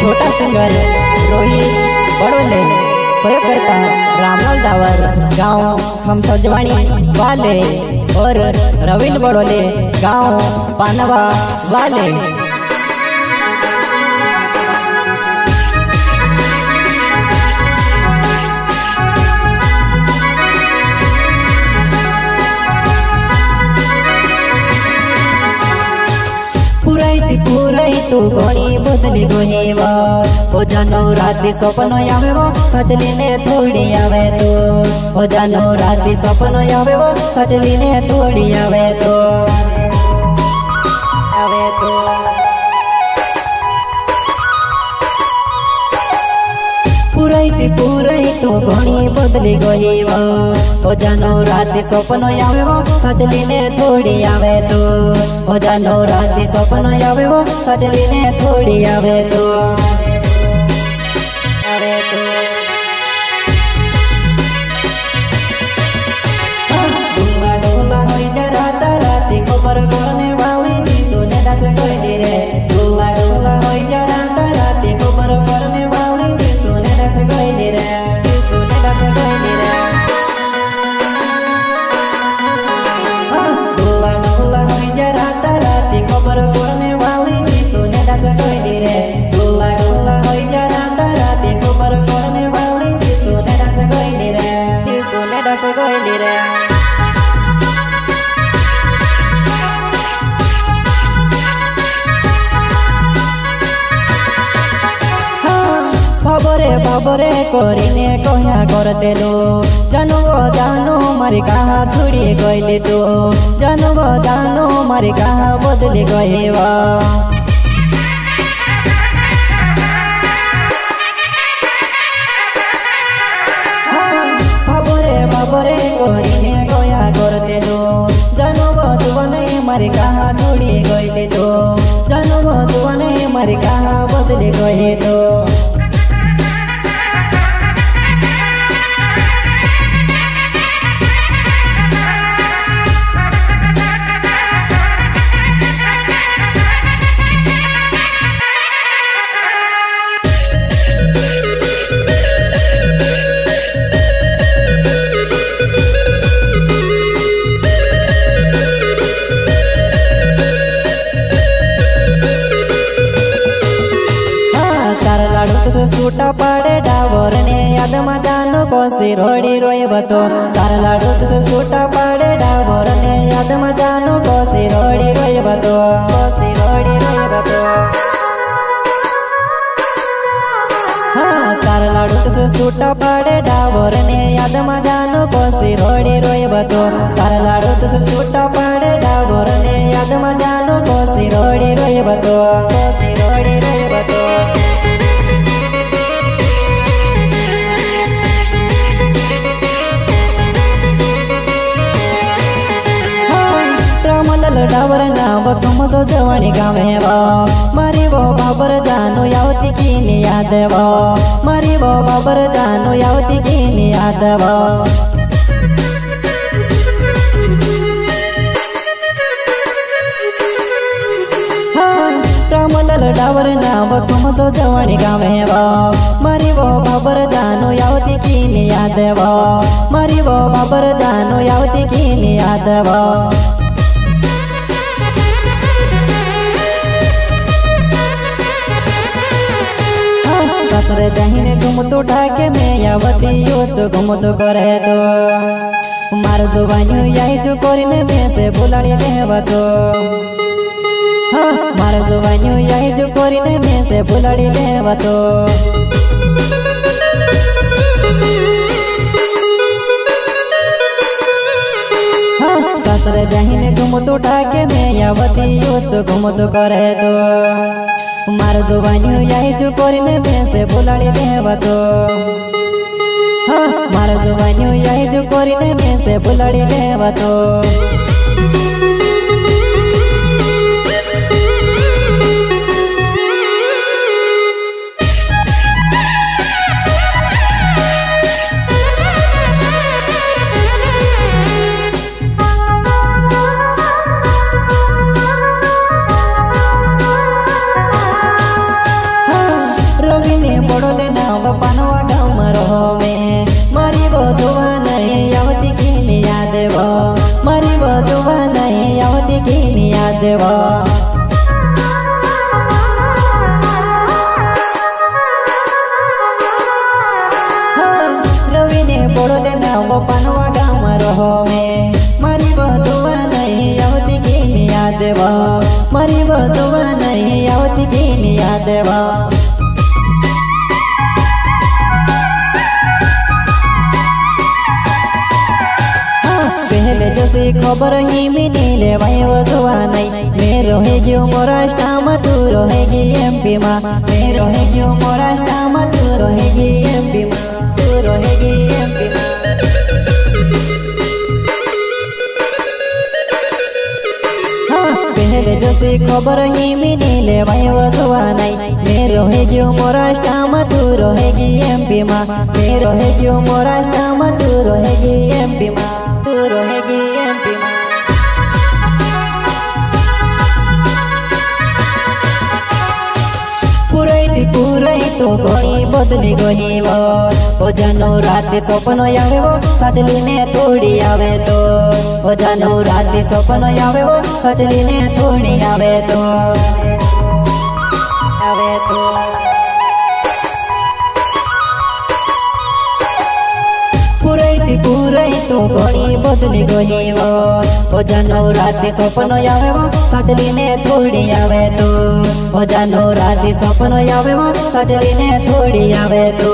छोटा सिंगर रोहित बड़ोले, सहयोगकर्ता रामलाल डावर, गांव खमसजवाणी वाले और रविंद्र बड़ोले, गांव पानवा वाले। पुराई तू घणी बदली गोहेवा ओ जानो राती सपनो आवेवो सजली ने थोड़ी आवे तो ओ जानो राती सपनो आवेवो सजली ने थोड़ी आवे तो पुराई तू घणी बदली गोहेवा ओ जानो राती सपनो आवेवो सजली ने थोड़ी आवे तो ओ जानो राती सपनो आवेवो सजली ने थोड़ी आवे तो डोला डोला होई जा राता राती खबर करने वाली नी सुने दास कोई रे डोला डोला होई जा राता राती खबर करने वाली नी सुने दास कोई रे सुने दास कोई रे डोला डोला होई जा राता राती खबर करने वाली नी सुने दास कोई रे डोला डोला होई जा राता राती खबर करने वाली नी सुने दास कोई रे सुने दास कोई रे। बाबरे करीने कहा करते लो जानो मारी कहा छुड़ी गईले तो जानो मारी कहा बदली गएवा बाबरे करीने कहा करते लो जानो नहीं मारी कहा छुड़ी गईले तो जानो नहीं मारी कहा बदली गए तो सूटा पाड़े डावर ने याद में जानो कोसी रोड़ी रोए बतो तार लाडू से सूटा पाड़े डावर ने याद में जानो कोसी रोड़ी रोए बतो कोसी रोड़ी रोए बतो हाँ तार लाडू से सूटा पाड़े डावर ने याद में जानो कोसी रोड़ी रोए बतो तार लाडू से सूटा पाड़े डावर ने याद में जानो कोसी रोड़ी रोए बतो कोसी रोड़ी रोए बतो। डावर नाव तुमसो जवानी गावे मारी वो बाबर जानो यावती की याद मारी वो बाबर जानो यावती की याद रामलाल डावर नाव तुमसो जवानी गावे मारी वो बाबर जानो यावती की याद मारी वो बाबर जानो यावती की याद ससुरे जहीने घुमतो ढाके में यावती यो चो घुमतो करे तो मार जुबानियो यही जो कोरिने में से बुलाड़ी लेवा तो हाँ मार जुबानियो यही जो कोरिने में से बुलाड़ी लेवा तो हाँ ससुरे जहीने घुमतो ढाके में यावती यो चो घुमतो करे तो मार जुबानियो यही जो कोरिने में से बुलाड़ी लेवा तो हाँ मार जुबानियो यही जो कोरिने में से बुलाड़ी लेवा तो पानवा गाँव में रहो में मारी बधुआ नहीं आवती की याद वो मारी बधुआ नहीं आवती की याद वो रवि ने बोले ना वो पानवा गाँव में रहो में मारी बधुआ नहीं आवती की याद वो मारी बधुआ नहीं आवती की याद वो पहले जैसे खबर ही मिली ले भाई वो दुआ नहीं मैं रहेगी मोराष्टा में तू रहेगी एमपी में मैं रहेगी मोराष्टा में तू रहेगी एमपी में तू रहेगी एमपी में पहले जैसे खबर ही मिली ले भाई वो दुआ नहीं मैं रहेगी मोराष्टा में तू रहेगी एमपी में मैं रहेगी मोराष्टा में तू रहेगी एमपी में तू रहेगी एमपी में पूरई तो घड़ी बदली गई वो जानो रात सपन आवे वो सजली ने थोड़ी आवे तो वो जानो रात सपन आवे वो सजली ने थोड़ी आवे तो पूरई तो घड़ी बदली गई वो जानो रात सपन आवे वो सजली ने थोड़ी आवे तो वो जानो रात सपन आवे वो सजली ने थोड़ी आवे तो